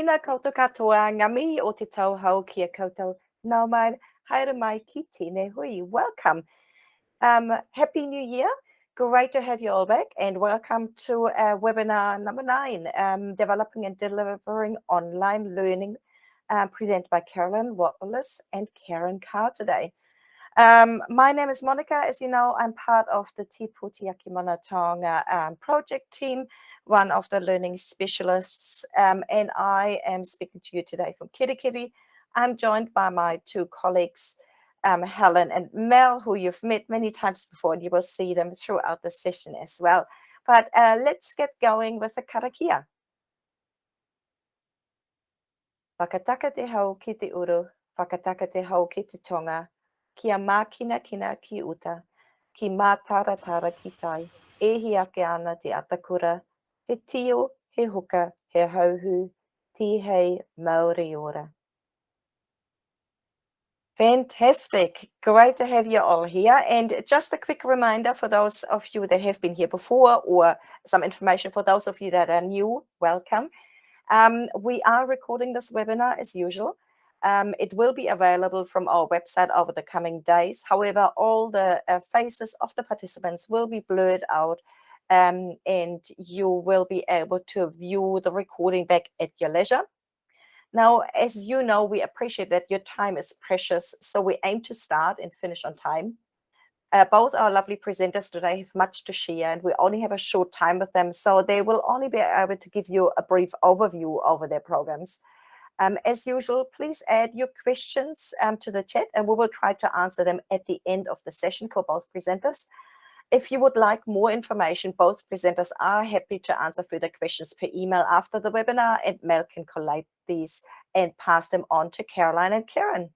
Tēnā koutou katoa, ngā mihi o te tauhou kia koutou. Nau mai, haere mai ki tēnei hui. Welcome. Happy New Year. Great to have you all back and welcome to webinar number 9, Developing and Delivering Online Learning, presented by Caroline Wallis and Kerrin Carr today. My name is Monica. As you know, I'm part of the Te Pūtiyaki Mana Taonga project team, one of the learning specialists, and I am speaking to you today from Kirikiri. I'm joined by my two colleagues, Helen and Mel, who you've met many times before, and you will see them throughout the session as well. But let's get going with the karakia. Whakataka te hau ki te uru, whakataka te hau ki te tonga, kia mākina kina ki uta, ki mātaratara ki tai, ehi ake ana te atakura, he tio, he huka, he hauhu, tihei Māori ora. Fantastic. Great to have you all here. And just a quick reminder for those of you that have been here before, or some information for those of you that are new, welcome. We are recording this webinar as usual. It will be available from our website over the coming days. However, all the faces of the participants will be blurred out, and you will be able to view the recording back at your leisure. Now, as you know, we appreciate that your time is precious, so we aim to start and finish on time. Both our lovely presenters today have much to share, and we only have a short time with them, so they will only be able to give you a brief overview over their programs. As usual, please add your questions to the chat, and we will try to answer them at the end of the session for both presenters. If you would like more information, both presenters are happy to answer further questions per email after the webinar, and Mel can collate these and pass them on to Caroline and Kerrin.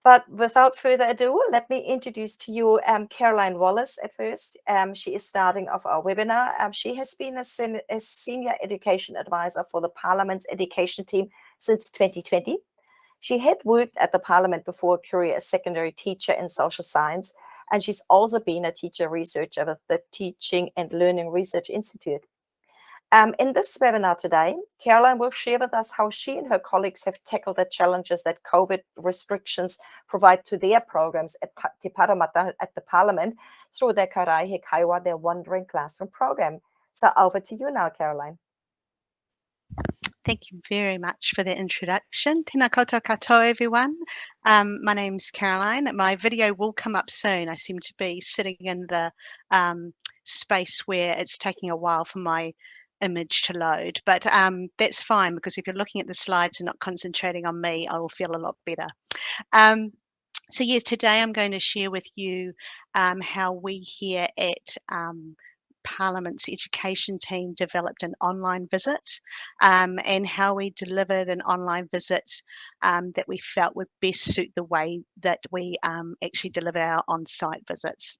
But without further ado, let me introduce to you Caroline Wallis at first. She is starting off our webinar. She has been a senior education advisor for the Parliament's education team since 2020. She had worked at the Parliament before a career as secondary teacher in social science, and she's also been a teacher researcher with the Teaching and Learning Research Institute. In this webinar today, Caroline will share with us how she and her colleagues have tackled the challenges that COVID restrictions provide to their programs at Te Paramata at the Parliament through their Karaehe Kaewa, their Wandering Classroom program. So over to you now, Caroline. Thank you very much for the introduction. Tēnā koutou katoa, everyone. My name's Caroline. My video will come up soon. I seem to be sitting in the space where it's taking a while for my image to load, but that's fine, because if you're looking at the slides and not concentrating on me, I will feel a lot better. So yes, today I'm going to share with you how we here at Parliament's education team developed an online visit, and how we delivered an online visit that we felt would best suit the way that we actually deliver our on-site visits.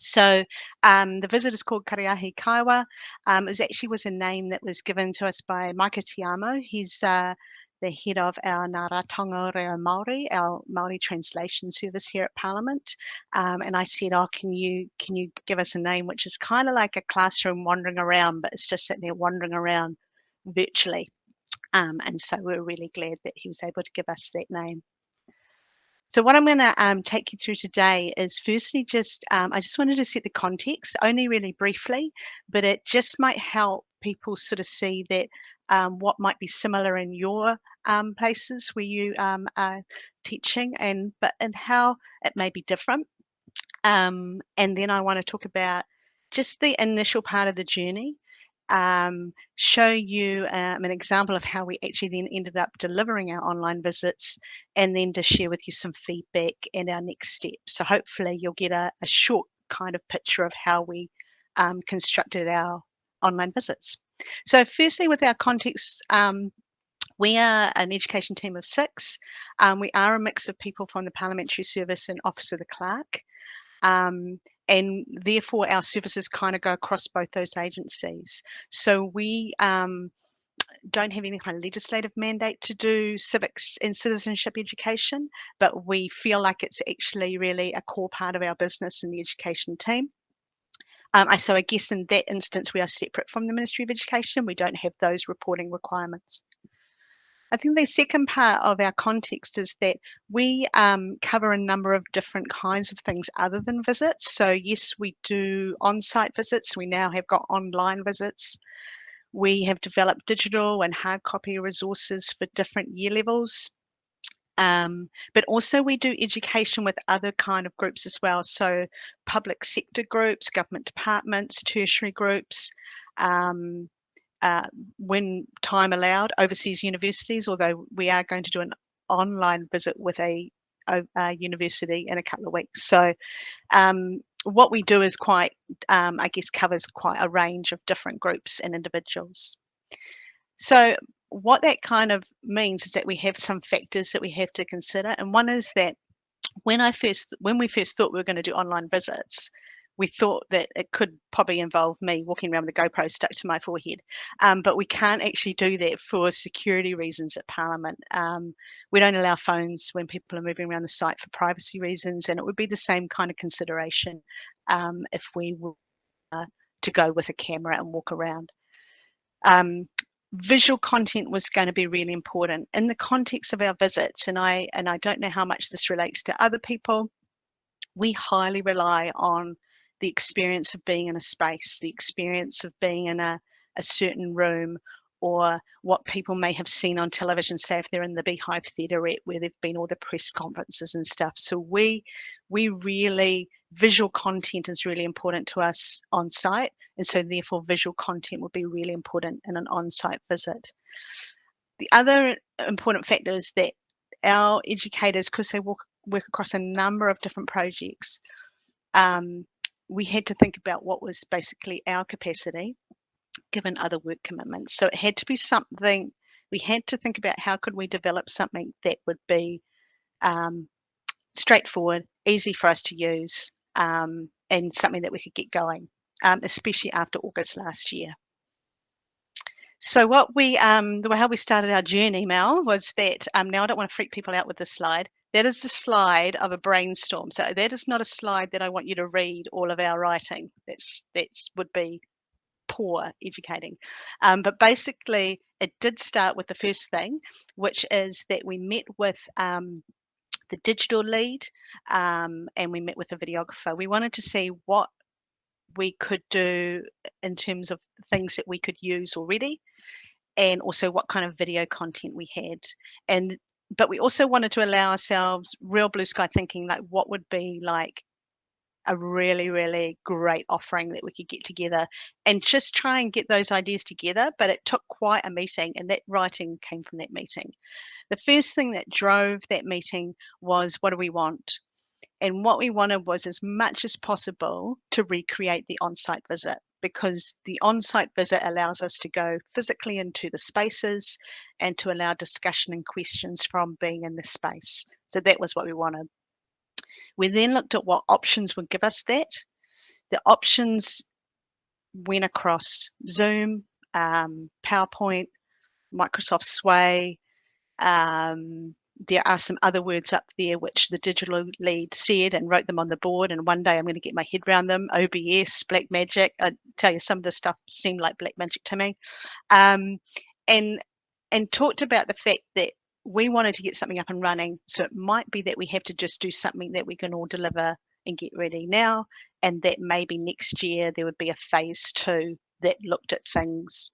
So the visit is called Karaehe Kaewa. It actually was a name that was given to us by Maika Tiamo. He's the head of our Ngā Ratonga Reo Māori, our Māori translation service here at Parliament. And I said, oh, can you give us a name which is kind of like a classroom wandering around, but it's just that they're wandering around virtually. And so we're really glad that he was able to give us that name. So what I'm going to take you through today is firstly just, I just wanted to set the context, only really briefly, but it just might help people sort of see that what might be similar in your places where you are teaching, and how it may be different. And then I want to talk about just the initial part of the journey, show you an example of how we actually then ended up delivering our online visits, and then to share with you some feedback and our next steps. So hopefully you'll get a short kind of picture of how we constructed our online visits. So firstly, with our context, we are an education team of 6. We are a mix of people from the Parliamentary Service and Office of the Clerk. And therefore our services kind of go across both those agencies. So we don't have any kind of legislative mandate to do civics and citizenship education, but we feel like it's actually really a core part of our business in the education team. So I guess in that instance, we are separate from the Ministry of Education. We don't have those reporting requirements. I think the second part of our context is that we cover a number of different kinds of things other than visits. So yes, we do on-site visits. We now have got online visits. We have developed digital and hard copy resources for different year levels. But also we do education with other kind of groups as well. So public sector groups, government departments, tertiary groups, when time allowed, overseas universities, although we are going to do an online visit with a university in a couple of weeks. So what we do is quite, I guess, covers quite a range of different groups and individuals. So what that kind of means is that we have some factors that we have to consider. And one is that when we first thought we were going to do online visits, we thought that it could probably involve me walking around with a GoPro stuck to my forehead. But we can't actually do that for security reasons at Parliament. We don't allow phones when people are moving around the site for privacy reasons, and it would be the same kind of consideration if we were to go with a camera and walk around. Visual content was going to be really important in the context of our visits, and I don't know how much this relates to other people. We highly rely on the experience of being in a space, the experience of being in a certain room, or what people may have seen on television, say if they're in the Beehive Theaterette where there've been all the press conferences and stuff. So we really, visual content is really important to us on site, and so therefore visual content will be really important in an on-site visit. The other important factor is that our educators, because they work across a number of different projects, we had to think about what was basically our capacity given other work commitments. So it had to be something, we had to think about how could we develop something that would be straightforward, easy for us to use, and something that we could get going, especially after August last year. So what we, how we started our journey, Mel, was that, now I don't want to freak people out with this slide. That is the slide of a brainstorm. So that is not a slide that I want you to read all of our writing. That's would be poor educating. But basically, it did start with the first thing, which is that we met with the digital lead and we met with the videographer. We wanted to see what we could do in terms of things that we could use already, and also what kind of video content we had. But we also wanted to allow ourselves real blue sky thinking, like what would be like a really, really great offering that we could get together and just try and get those ideas together. But it took quite a meeting, and that writing came from that meeting. The first thing that drove that meeting was, what do we want? And what we wanted was as much as possible to recreate the on-site visit, because the on-site visit allows us to go physically into the spaces and to allow discussion and questions from being in the space. So that was what we wanted. We then looked at what options would give us that. The options went across Zoom, PowerPoint, Microsoft Sway. There are some other words up there which the digital lead said and wrote them on the board, and one day I'm going to get my head around them. OBS, Black Magic. I tell you, some of this stuff seemed like black magic to me. And talked about the fact that we wanted to get something up and running, so it might be that we have to just do something that we can all deliver and get ready now, and that maybe next year there would be a phase 2 that looked at things.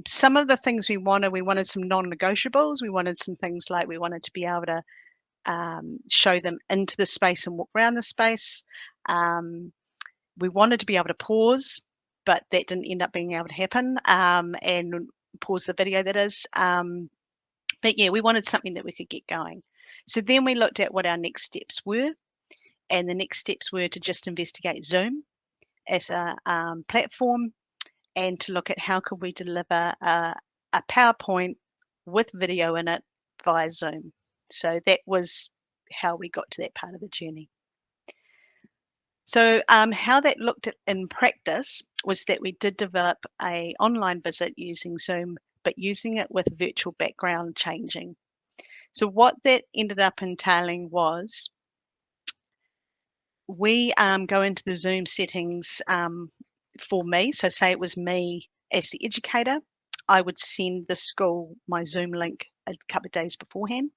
Some of the things we wanted some non-negotiables. We wanted some things like we wanted to be able to show them into the space and walk around the space. We wanted to be able to pause, but that didn't end up being able to happen, and pause the video, that is. But yeah, we wanted something that we could get going. So then we looked at what our next steps were, and the next steps were to just investigate Zoom as a platform, and to look at how could we deliver a PowerPoint with video in it via Zoom. So that was how we got to that part of the journey. So how that looked at in practice was that we did develop an online visit using Zoom, but using it with virtual background changing. So what that ended up entailing was we go into the Zoom settings for me. So say it was me as the educator. I would send the school my Zoom link a couple of days beforehand.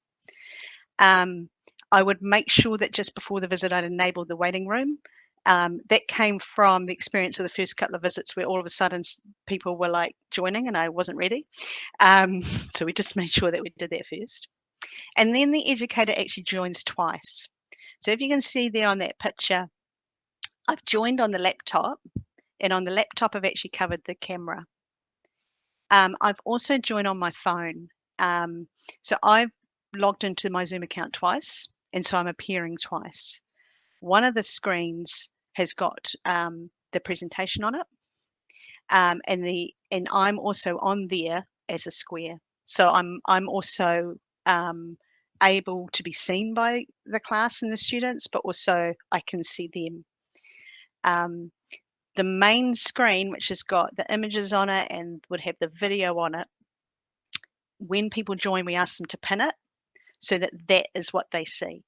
I would make sure that just before the visit, I'd enable the waiting room. That came from the experience of the first couple of visits where all of a sudden people were like joining and I wasn't ready. So we just made sure that we did that first. And then the educator actually joins twice. So if you can see there on that picture, I've joined on the laptop, and on the laptop I've actually covered the camera. I've also joined on my phone. So I've logged into my Zoom account twice, and so I'm appearing twice. One of the screens has got the presentation on it, and I'm also on there as a square. So I'm also able to be seen by the class and the students, but also I can see them. The main screen, which has got the images on it and would have the video on it, when people join, we ask them to pin it so that that is what they see.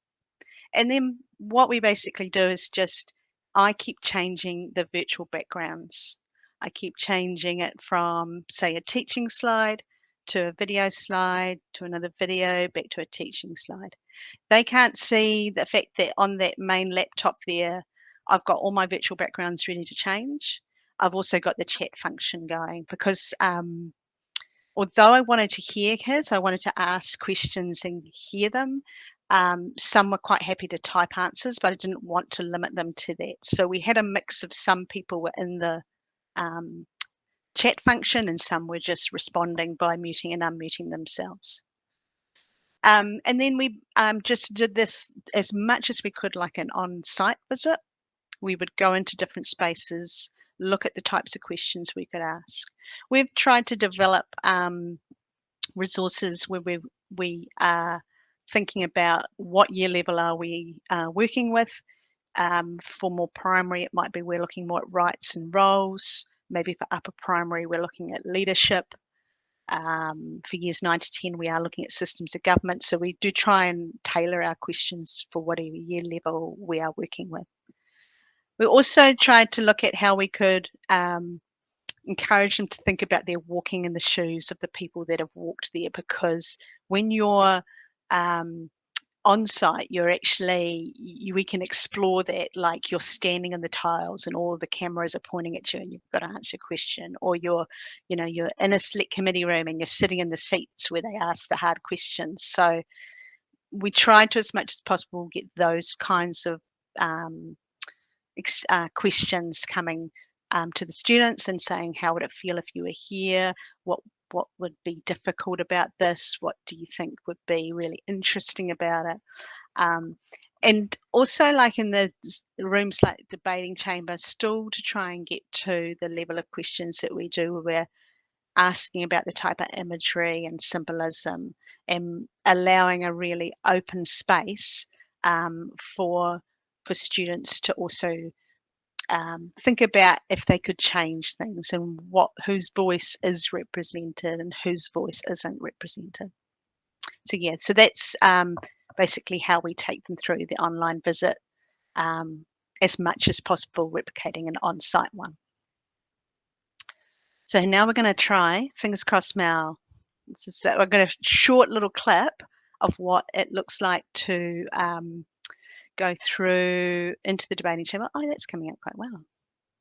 And then what we basically do is just, I keep changing the virtual backgrounds. I keep changing it from, say, a teaching slide to a video slide to another video, back to a teaching slide. They can't see the fact that on that main laptop there, I've got all my virtual backgrounds ready to change. I've also got the chat function going because although I wanted to hear kids, I wanted to ask questions and hear them. Some were quite happy to type answers, but I didn't want to limit them to that. So we had a mix of some people were in the chat function and some were just responding by muting and unmuting themselves. And then we just did this as much as we could like an on-site visit. We would go into different spaces, look at the types of questions we could ask. We've tried to develop resources where we are thinking about what year level are we working with. For more primary, it might be we're looking more at rights and roles. Maybe for upper primary, we're looking at leadership. For years 9 to 10, we are looking at systems of government. So we do try and tailor our questions for whatever year level we are working with. We also tried to look at how we could encourage them to think about their walking in the shoes of the people that have walked there, because when you're on site, you're actually, we can explore that, like you're standing in the tiles and all the cameras are pointing at you and you've got to answer a question, or you're in a select committee room and you're sitting in the seats where they ask the hard questions. So we try to, as much as possible, get those kinds of questions coming to the students and saying, how would it feel if you were here? What would be difficult about this? What do you think would be really interesting about it? And also, like in the rooms like debating chamber, still to try and get to the level of questions that we do, where we're asking about the type of imagery and symbolism and allowing a really open space for students to also think about if they could change things and whose voice is represented and whose voice isn't represented. So yeah, so that's basically how we take them through the online visit, as much as possible replicating an on-site one. So now we're going to try, fingers crossed, Mal. This is that we're going to short little clip of what it looks like to go through into the debating chamber. Oh, that's coming out quite well.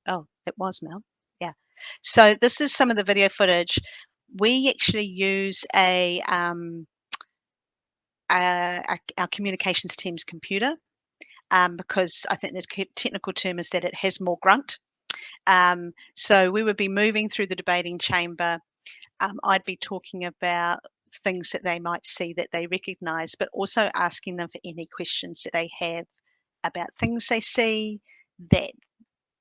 Oh, it was Mel. Yeah. So this is some of the video footage. We actually use our communications team's computer because I think the technical term is that it has more grunt. So we would be moving through the debating chamber. I'd be talking about things that they might see that they recognise, but also asking them for any questions that they have about things they see that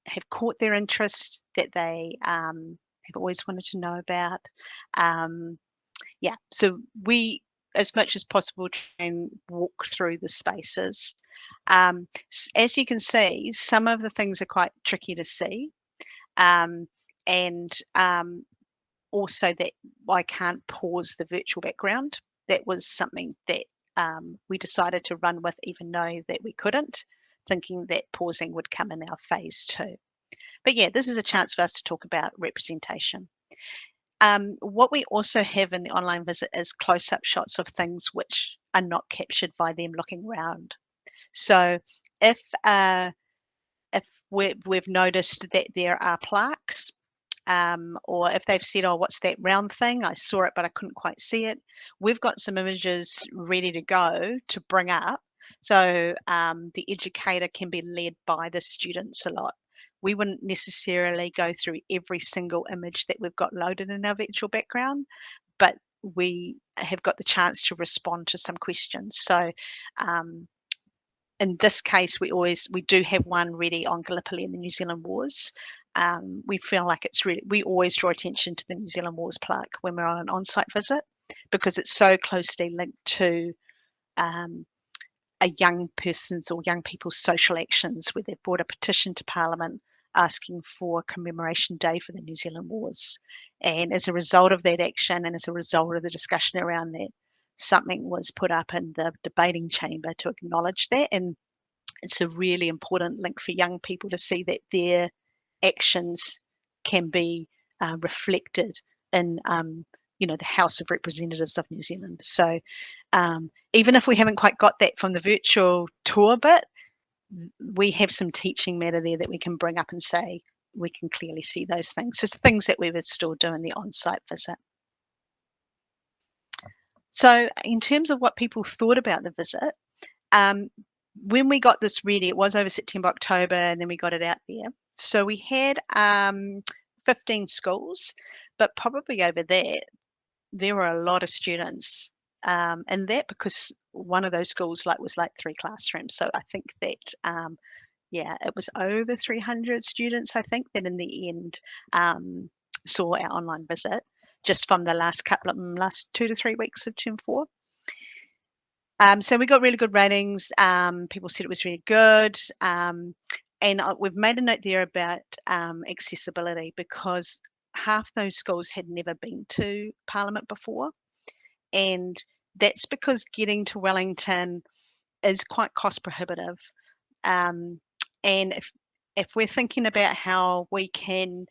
have caught their interest, that they have always wanted to know about. Yeah, so we, as much as possible, try and walk through the spaces. As you can see, some of the things are quite tricky to see. And also that I can't pause the virtual background. That was something that we decided to run with, even though that we couldn't, thinking that pausing would come in our phase 2. But yeah, this is a chance for us to talk about representation. What we also have in the online visit is close-up shots of things which are not captured by them looking around. So if we've noticed that there are plaques, or if they've said, oh, what's that round thing? I saw it, but I couldn't quite see it. We've got some images ready to go to bring up. So the educator can be led by the students a lot. We wouldn't necessarily go through every single image that we've got loaded in our virtual background, but we have got the chance to respond to some questions. So in this case, we do have one ready on Gallipoli and the New Zealand Wars. We feel like it's really, we always draw attention to the New Zealand Wars plaque when we're on an on-site visit, because it's so closely linked to a young person's or young people's social actions, where they've brought a petition to Parliament asking for commemoration day for the New Zealand Wars. And as a result of that action, and as a result of the discussion around that, something was put up in the debating chamber to acknowledge that. And it's a really important link for young people to see that their actions can be reflected in the House of Representatives of New Zealand. So even if we haven't quite got that from the virtual tour bit, we have some teaching matter there that we can bring up and say we can clearly see those things. It's things that we would still do in the on-site visit. So in terms of what people thought about the visit, when we got this ready, it was over September, October, and then we got it out there. So we had 15 schools, but probably over there were a lot of students, and that because one of those schools was like 3 classrooms. So I think that it was over 300 students, I think, that in the end saw our online visit just from the last 2 to 3 weeks of term 4. So we got really good ratings. People said it was really good. And we've made a note there about accessibility, because half those schools had never been to Parliament before. And that's because getting to Wellington is quite cost prohibitive. And if we're thinking about how we can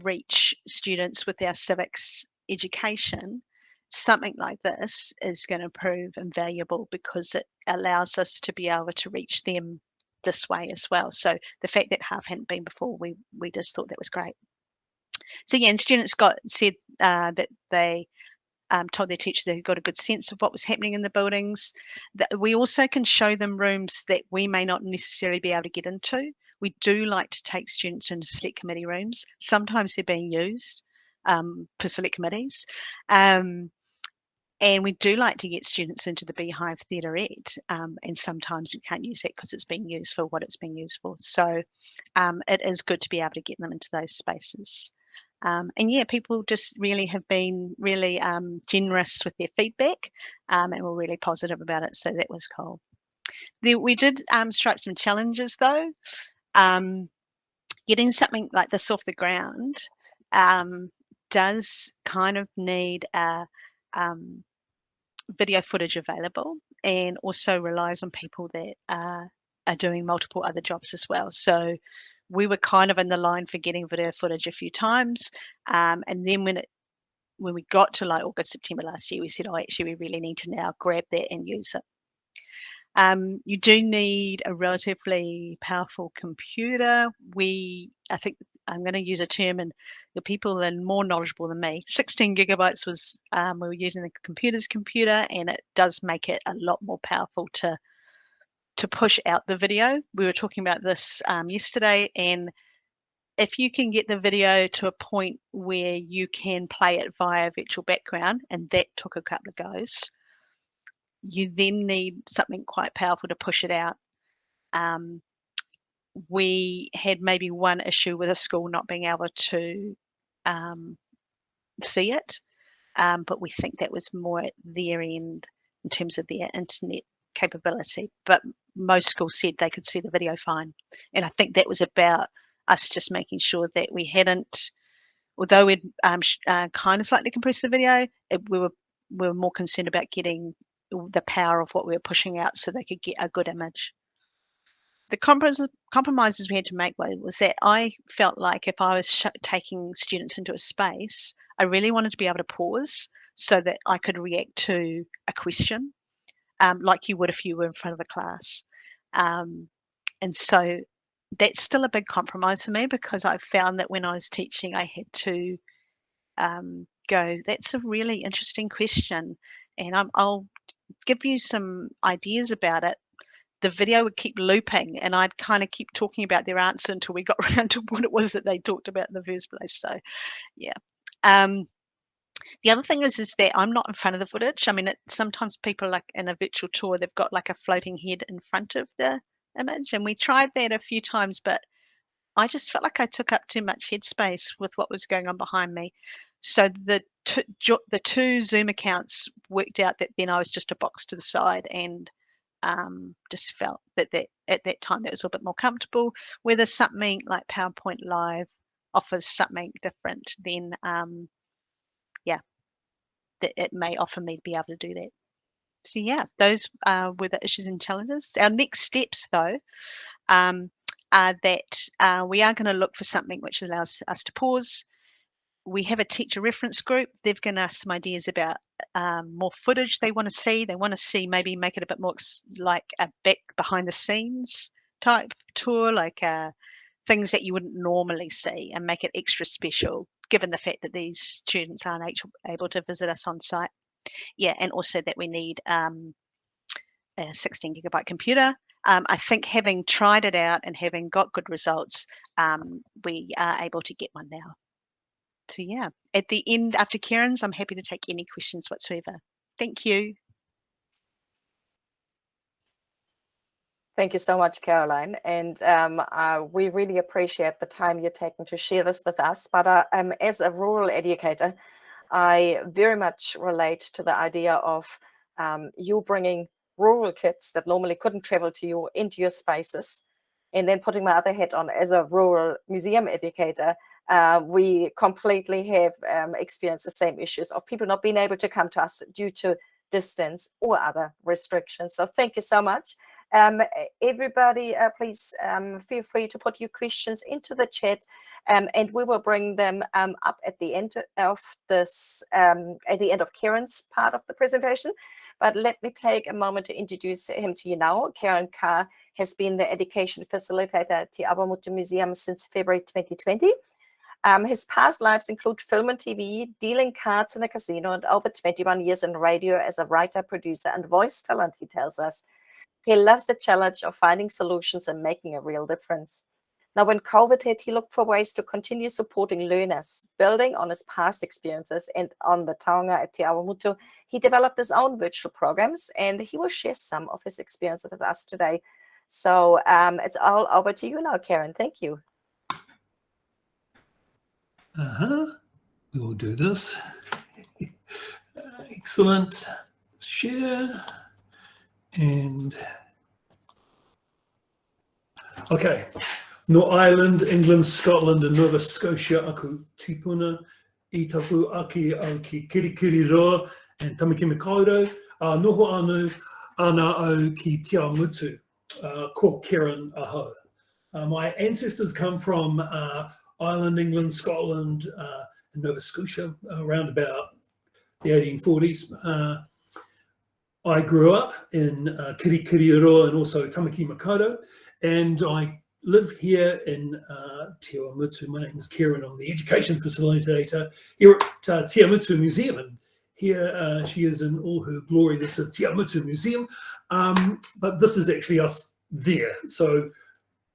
reach students with our civics education, something like this is going to prove invaluable, because it allows us to be able to reach them this way as well. So the fact that half hadn't been before, we just thought that was great. So yeah, and students said that they told their teachers they got a good sense of what was happening in the buildings. That we also can show them rooms that we may not necessarily be able to get into. We do like to take students into select committee rooms. Sometimes they're being used for select committees. And we do like to get students into the Beehive Theaterette, and sometimes we can't use that because it's being used for what it's being used for. So it is good to be able to get them into those spaces. And yeah, people just really have been really generous with their feedback, and were really positive about it. So that was cool. We did strike some challenges though. Getting something like this off the ground does kind of need a video footage available, and also relies on people that are doing multiple other jobs as well. So we were kind of in the line for getting video footage a few times, and then when we got to like August, September last year, we said, oh, actually we really need to now grab that and use it. You do need a relatively powerful computer. I think I'm going to use a term, and the people that are more knowledgeable than me, 16 gigabytes was, we were using the computer's computer, and it does make it a lot more powerful to push out the video. We were talking about this yesterday, and if you can get the video to a point where you can play it via virtual background, and that took a couple of goes, you then need something quite powerful to push it out. We had maybe one issue with a school not being able to see it, but we think that was more at their end in terms of their internet capability. But most schools said they could see the video fine. And I think that was about us just making sure that we hadn't, although we'd kind of slightly compressed the video, we were more concerned about getting the power of what we were pushing out so they could get a good image. the compromises we had to make was that I felt like if I was taking students into a space, I really wanted to be able to pause so that I could react to a question, like you would if you were in front of a class. And so that's still a big compromise for me, because I found that when I was teaching, I had to go, that's a really interesting question, and I'll give you some ideas about it. The video would keep looping, and I'd kind of keep talking about their answer until we got around to what it was that they talked about in the first place. So, yeah. The other thing is that I'm not in front of the footage. I mean, sometimes people, like in a virtual tour, they've got like a floating head in front of the image, and we tried that a few times, but I just felt like I took up too much headspace with what was going on behind me. So the two Zoom accounts worked out that then I was just a box to the side, and just felt that at that time that was a little bit more comfortable. Whether something like PowerPoint Live offers something different, then yeah, that it may offer me to be able to do that. So yeah, those were the issues and challenges. Our next steps, though, are that we are going to look for something which allows us to pause. We have a teacher reference group. They've given us some ideas about more footage they want to see. They want to see, maybe make it a bit more like a back behind the scenes type tour, like things that you wouldn't normally see, and make it extra special, given the fact that these students aren't able to visit us on site. Yeah, and also that we need a 16 gigabyte computer. I think having tried it out and having got good results, we are able to get one now. So yeah, at the end, after Kerrin's, I'm happy to take any questions whatsoever. Thank you. Thank you so much, Caroline. And we really appreciate the time you're taking to share this with us. But as a rural educator, I very much relate to the idea of you bringing rural kids that normally couldn't travel to you into your spaces. And then putting my other hat on as a rural museum educator, we completely have experienced the same issues of people not being able to come to us due to distance or other restrictions. So thank you so much. Everybody, please feel free to put your questions into the chat, and we will bring them up at the end of this, at the end of Kerrin's part of the presentation. But let me take a moment to introduce him to you now. Kerrin Carr has been the education facilitator at Te Awamutu Museum since February 2020. His past lives include film and TV, dealing cards in a casino, and over 21 years in radio as a writer, producer, and voice talent, he tells us. He loves the challenge of finding solutions and making a real difference. Now, when COVID hit, he looked for ways to continue supporting learners. Building on his past experiences and on the taonga at Te Awamutu, he developed his own virtual programs, and he will share some of his experiences with us today. So it's all over to you now, Kerrin. Thank you. We will do this. Excellent. Share. And okay. No Ireland, England, Scotland, and Nova Scotia aku tipuna I taku aki au ki kirikiri roa and tamaki makaurau noho anu ana au ki Te Awamutu ko Kerrin aho. My ancestors come from Ireland, England, Scotland, and Nova Scotia around about the 1840s. I grew up in Kirikiriroa and also Tamaki Makaurau, and I live here in Te Awamutu. My name is Kerrin. I'm the education facilitator here at Te Awamutu Museum, and here she is in all her glory. This is Te Awamutu Museum, but this is actually us there. So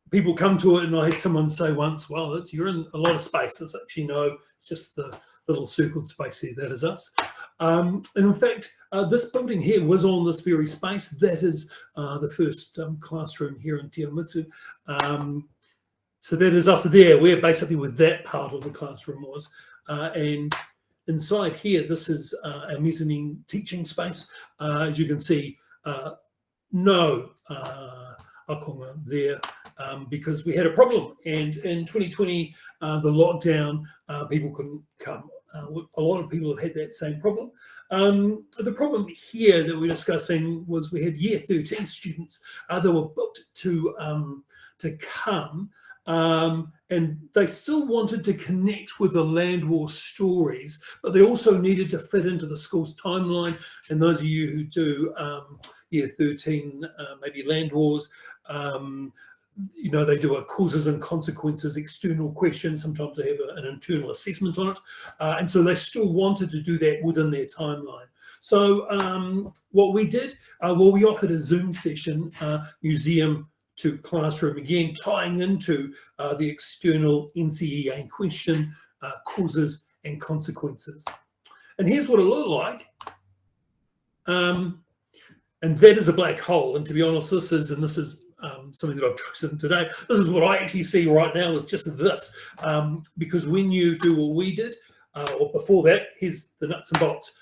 people come to it, and I had someone say once, well, you're in a lot of spaces. Actually, no, it's just the little circled space there. That is us. And in fact, this building here was on this very space. That is the first classroom here in Te Awamutu. So that is us there. We're basically where that part of the classroom was. And inside here, this is a mezzanine teaching space. As you can see, no akonga there because we had a problem. And in 2020, the lockdown, people couldn't come. A lot of people have had that same problem. The problem here that we're discussing was we had year 13 students that were booked to come, and they still wanted to connect with the land war stories, but they also needed to fit into the school's timeline. And those of you who do year 13, maybe land wars, you know, they do a causes and consequences external question. Sometimes they have an internal assessment on it. And so they still wanted to do that within their timeline. So what we did, well, we offered a Zoom session, museum to classroom, again, tying into the external NCEA question, causes and consequences. And here's what it looked like. And that is a black hole. And to be honest, this is something that I've chosen today. This is what I actually see right now is just this. Because when you do what we did, or before that, here's the nuts and bolts.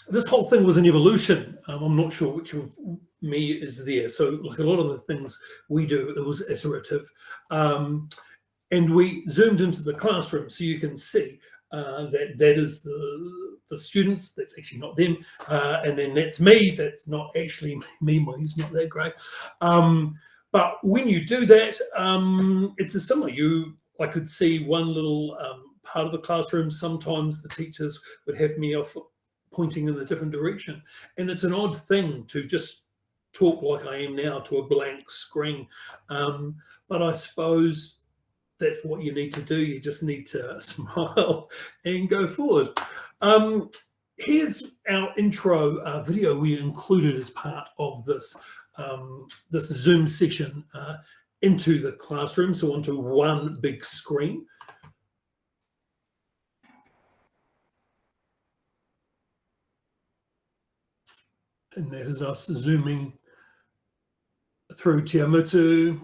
This whole thing was an evolution. I'm not sure which of me is there. So like a lot of the things we do, it was iterative. And we zoomed into the classroom so you can see that is the students, that's actually not them, and then that's me, that's not actually me, mine's not that great. But when you do that, it's a similar. I could see one little part of the classroom. Sometimes the teachers would have me off pointing in a different direction. And it's an odd thing to just talk like I am now to a blank screen. But I suppose that's what you need to do. You just need to smile and go forward. Here's our intro video we included as part of this, this Zoom session into the classroom, so onto one big screen. And that is us zooming through Te Awamutu,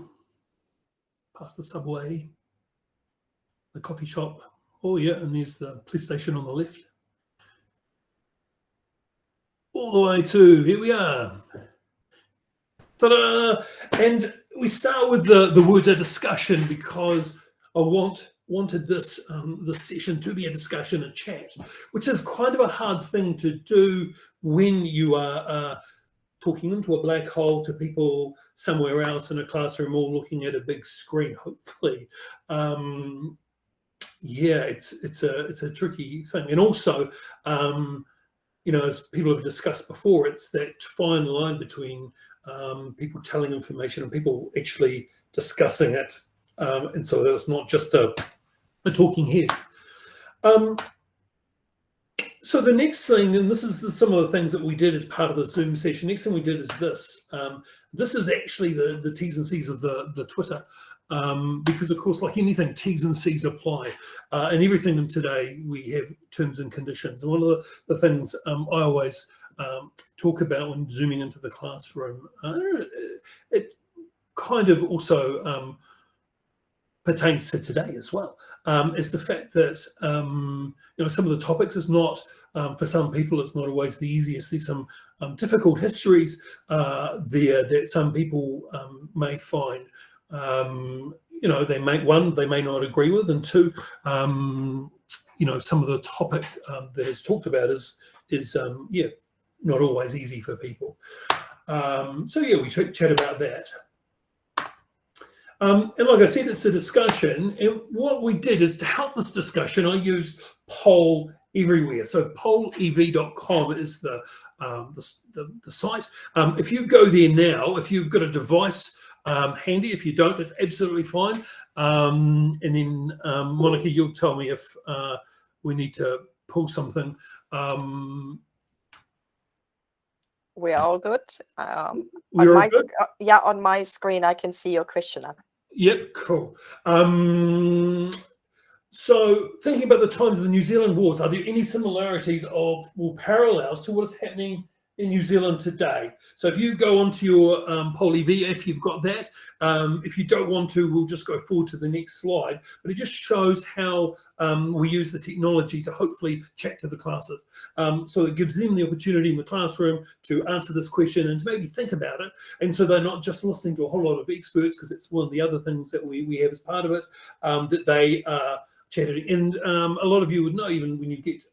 past the subway, the coffee shop. Oh yeah, and there's the police station on the left. All the way to, here we are. Ta-da! And we start with the words of discussion because I wanted this session to be a discussion, a chat, which is kind of a hard thing to do when you are talking into a black hole to people somewhere else in a classroom, all looking at a big screen, hopefully. Yeah, it's a tricky thing. And also, you know, as people have discussed before, it's that fine line between people telling information and people actually discussing it. And so that it's not just a talking head. So the next thing, and this is some of the things that we did as part of the Zoom session, next thing we did is this. This is actually the T's and C's of the Twitter. Because of course, like anything, T's and C's apply. And everything in today, we have terms and conditions. And one of the things I always talk about when zooming into the classroom, it kind of also pertains to today as well, is the fact that, you know, some of the topics is not, for some people, it's not always the easiest. There's some difficult histories there that some people may find, you know, they may not agree with, and two, you know, some of the topic that is talked about is yeah, not always easy for people. So yeah, we chat about that. And like I said, it's a discussion, and what we did is to help this discussion, I used Poll Everywhere. So pollev.com is the site. If you go there now, if you've got a device handy, if you don't, that's absolutely fine. And then Monica, you'll tell me if we need to pull something. We're all good. We're all good? Yeah, on my screen, I can see your questioner. Yep, cool. So thinking about the times of the New Zealand wars, are there any similarities or parallels to what is happening in New Zealand today? So if you go onto your Poll EV, if you've got that, if you don't want to, we'll just go forward to the next slide. But it just shows how we use the technology to hopefully chat to the classes. So it gives them the opportunity in the classroom to answer this question and to maybe think about it. And so they're not just listening to a whole lot of experts, because it's one of the other things that we have as part of it, that they are chatted. And a lot of you would know, even when you get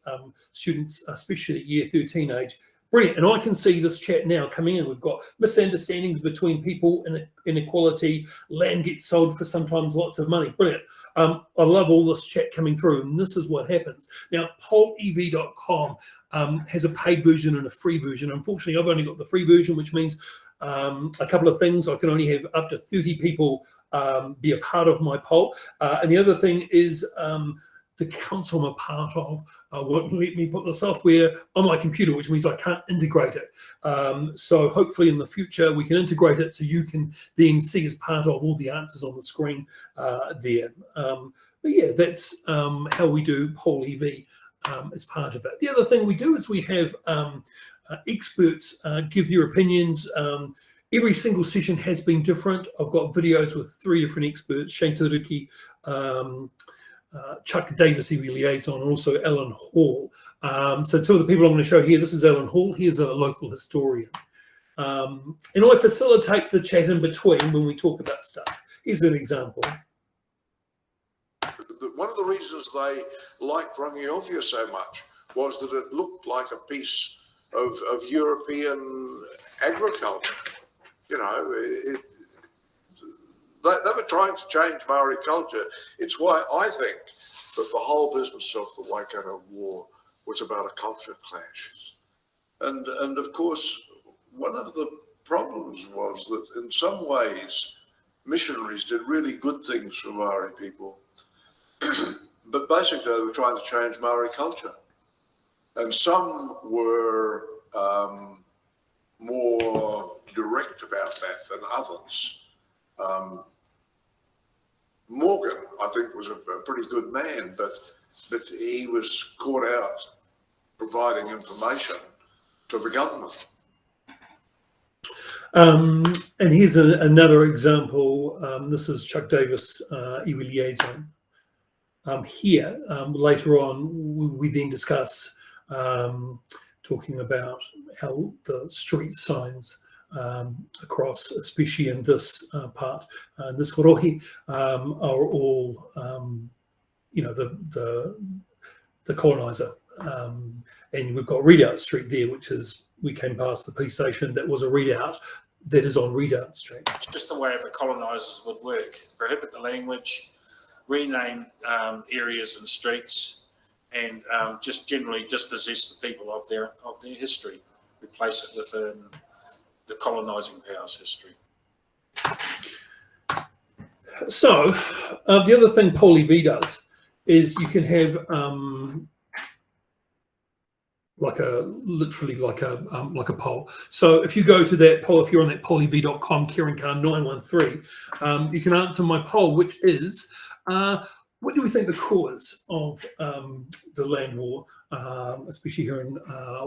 students, especially at year 13 age, brilliant. And I can see this chat now coming in. We've got misunderstandings between people, inequality, land gets sold for sometimes lots of money. Brilliant. I love all this chat coming through, and this is what happens. Now, pollev.com has a paid version and a free version. Unfortunately, I've only got the free version, which means a couple of things. I can only have up to 30 people be a part of my poll. And the other thing is the council I'm a part of won't let me put the software on my computer, which means I can't integrate it. So hopefully in the future we can integrate it so you can then see as part of all the answers on the screen there. But yeah, that's how we do Poll EV as part of it. The other thing we do is we have experts give their opinions. Every single session has been different. I've got videos with 3 different experts, Shane Turuki, Chuck Davis, EV liaison, and also Alan Hall. So 2 of the people I'm going to show here, this is Alan Hall. He is a local historian. And I facilitate the chat in between when we talk about stuff. Here's an example. One of the reasons they liked Rangiovia so much was that it looked like a piece of European agriculture. You know, they were trying to change Maori culture. It's why I think that the whole business of the Waikato War was about a culture clash. And of course, one of the problems was that in some ways, missionaries did really good things for Maori people, but basically they were trying to change Maori culture. And some were more direct about that than others. Morgan, I think, was a pretty good man, but he was caught out providing information to the government. And here's another example. This is Chuck Davis, iwi liaison. Here, later on, we then discuss talking about how the street signs across, especially in this part, this korohi, are all, you know, the colonizer. And we've got Redoubt Street there, which is, we came past the police station, that was a readout that is on Redoubt Street. It's just the way the colonisers would work: prohibit the language, rename areas and streets, and just generally dispossess the people of their history, replace it with the colonising powers' history. So the other thing Poll EV does is you can have literally like a poll. So if you go to that poll, if you're on that pollev.com, Kerrin Carr 913, you can answer my poll, which is, what do we think the cause of the land war, especially here in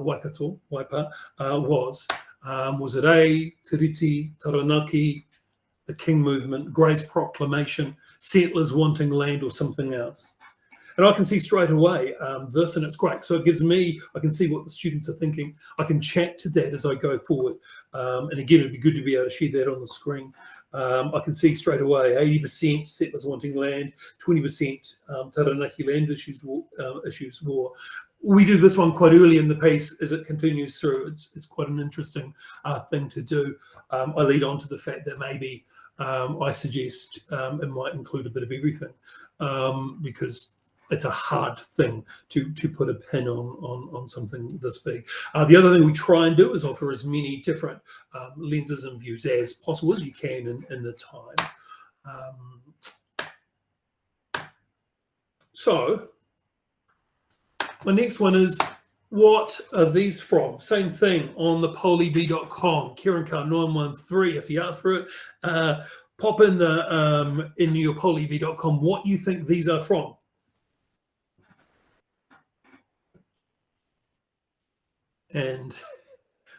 Waikato, Waipa, was? Was it A, Tiriti, Taranaki, the King movement, Grey's proclamation, settlers wanting land, or something else? And I can see straight away this, and it's great. So it gives me, I can see what the students are thinking. I can chat to that as I go forward. And again, it'd be good to be able to share that on the screen. I can see straight away 80% settlers wanting land, 20% Taranaki land issues war. We do this one quite early in the piece as it continues through. It's quite an interesting thing to do. I lead on to the fact that maybe I suggest it might include a bit of everything, because it's a hard thing to put a pin on something this big. The other thing we try and do is offer as many different lenses and views as possible as you can in the time. So my next one is, what are these from? Same thing on the pollev.com, Kerrin Carr 913. If you're up for it, pop in the in your pollev.com what you think these are from. And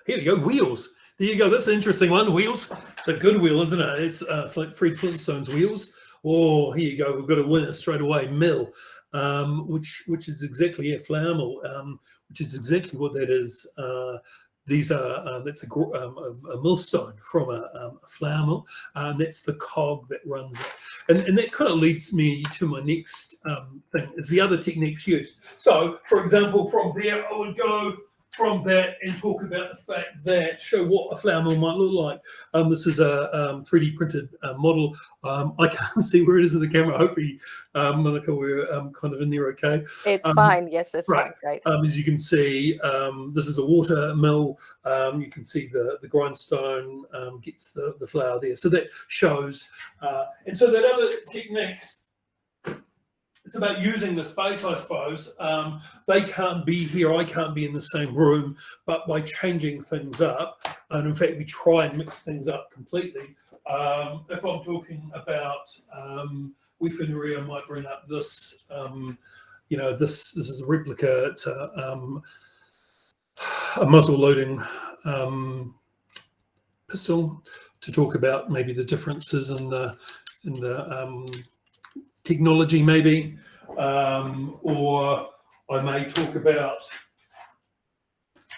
here we go, wheels. There you go. That's an interesting one. Wheels. It's a good wheel, isn't it? It's Fred Flintstone's wheels. Oh, here you go. We've got a winner straight away. Mill, which is exactly, yeah, flour mill, which is exactly what that is these are that's a millstone from a flour mill, and that's the cog that runs it. And that kind of leads me to my next thing, is the other techniques used. So, for example, from there, I would go from that and talk about the fact that, show what a flour mill might look like. This is a 3D printed model. I can't see where it is in the camera. Hopefully, Monica, we're kind of in there okay. It's fine. Yes, it's right. fine. Great. As you can see, this is a water mill. You can see the grindstone gets the flour there. So that shows. And so that other techniques, it's about using the space, I suppose. They can't be here, I can't be in the same room, but by changing things up, and in fact, we try and mix things up completely. If I'm talking about weaponry, I might bring up this, this is a replica. It's a muzzle loading pistol, to talk about maybe the differences in the technology, maybe, or I may talk about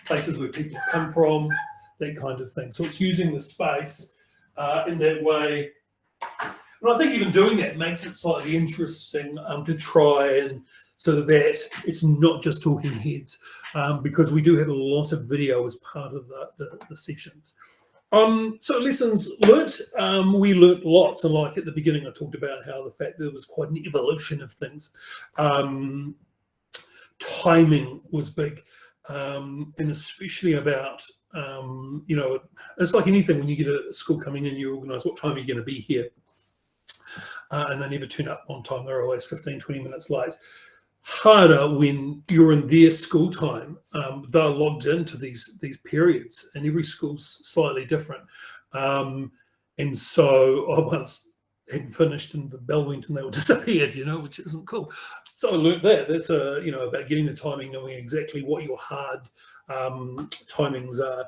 places where people come from, that kind of thing. So it's using the space in that way. And I think even doing that makes it slightly interesting to try and, so that it's not just talking heads, because we do have a lot of video as part of the sessions. So lessons learnt, we learnt lots, and like at the beginning I talked about how the fact there was quite an evolution of things. Timing was big, and especially about, it's like anything, when you get a school coming in, you organise what time are you going to be here, and they never turn up on time. They're always 15, 20 minutes late. Harder when you're in their school time. They're logged into these periods, and every school's slightly different. And so I once had finished and the bell went and they were disappeared, which isn't cool. So I learned that. That's about getting the timing, knowing exactly what your hard timings are,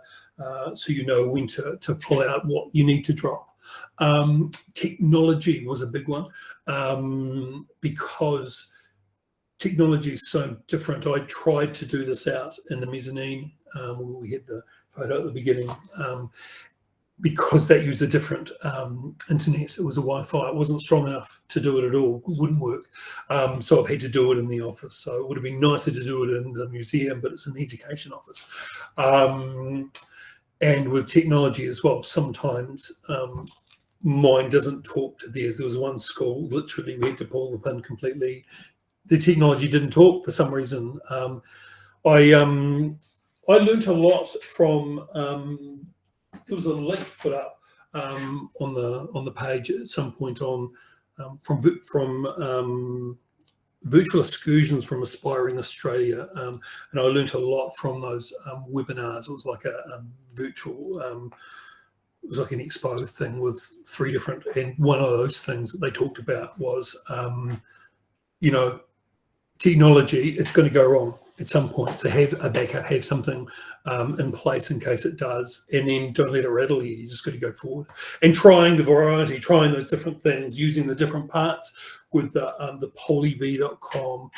so you know when to pull out what you need to drop. Technology was a big one, because technology is so different. I tried to do this out in the mezzanine. We had the photo at the beginning, because that used a different internet. It was a Wi-Fi. It wasn't strong enough to do it at all. It wouldn't work. So I've had to do it in the office. So it would have been nicer to do it in the museum, but it's in the education office. And with technology as well, sometimes mine doesn't talk to theirs. There was one school, literally, we had to pull the pin completely. The technology didn't talk for some reason. I learnt a lot from, there was a link put up on the page at some point on from virtual excursions from Aspiring Australia, and I learnt a lot from those webinars. It was like a virtual, it was like an expo thing with 3 different, and one of those things that they talked about was, technology, it's going to go wrong at some point. So have a backup, have something in place in case it does, and then don't let it rattle you. You just got to go forward. And trying the variety, trying those different things, using the different parts with the polyv.com,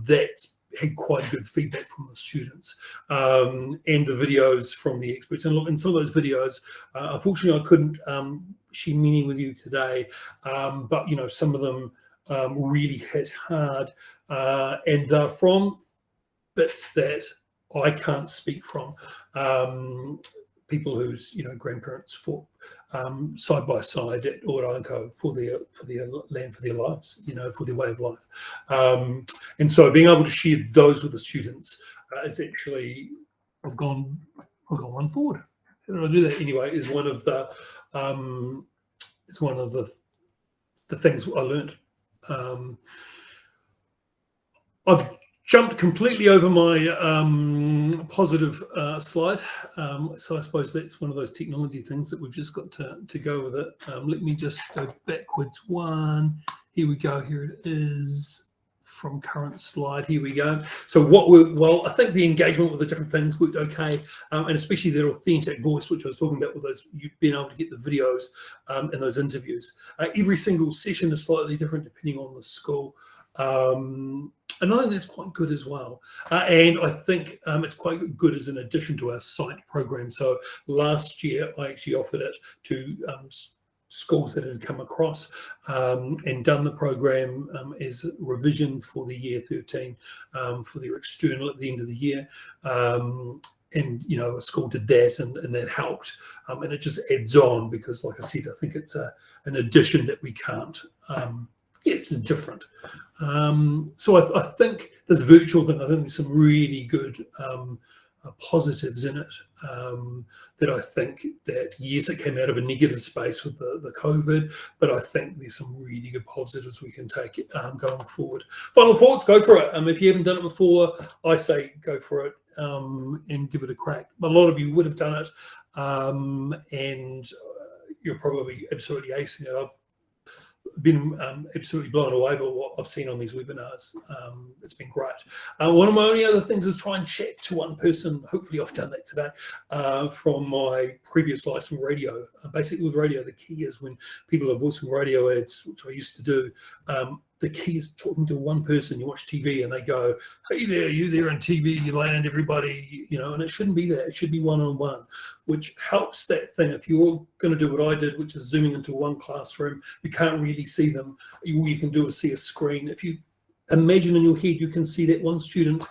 that's had quite good feedback from the students, and the videos from the experts. And look, in some of those videos, unfortunately I couldn't share many with you today, but some of them really hit hard, and they're from bits that I can't speak from. People whose grandparents fought side by side at Oranko for their land, for their lives, for their way of life, and so being able to share those with the students, it's actually I've gone one forward. How did I do that anyway? Is one of the it's one of the things I learned. I've jumped completely over my positive slide, so I suppose that's one of those technology things that we've just got to go with it. Let me just go backwards one. Here we go. Here it is from current slide. Here we go. So what I think the engagement with the different things worked okay, and especially that authentic voice, which I was talking about with those, you being able to get the videos and those interviews. Every single session is slightly different depending on the school. And I think that's quite good as well. And I think it's quite good as an addition to our site program. So last year, I actually offered it to schools that had come across and done the program as revision for the year 13 for their external at the end of the year. And, you know, a school did that and that helped. And it just adds on because, like I said, I think it's an addition that we can't, it's different. So I think this virtual thing, I think there's some really good positives in it that I think that, yes, it came out of a negative space with the COVID, but I think there's some really good positives we can take going forward. Final thoughts, go for it. If you haven't done it before, I say go for it and give it a crack. A lot of you would have done it and you're probably absolutely acing it. I've been absolutely blown away by what I've seen on these webinars. It's been great. One of my only other things is try and chat to one person. Hopefully I've done that today from my previous life from radio. Basically with radio, the key is when people are voicing radio ads, which I used to do, the key is talking to one person. You watch TV and they go, hey there, you there on TV, you land everybody, you know, and it shouldn't be that. It should be one-on-one, which helps that thing. If you're going to do what I did, which is zooming into one classroom, you can't really see them. All you can do is see a screen. If you imagine in your head, you can see that one student,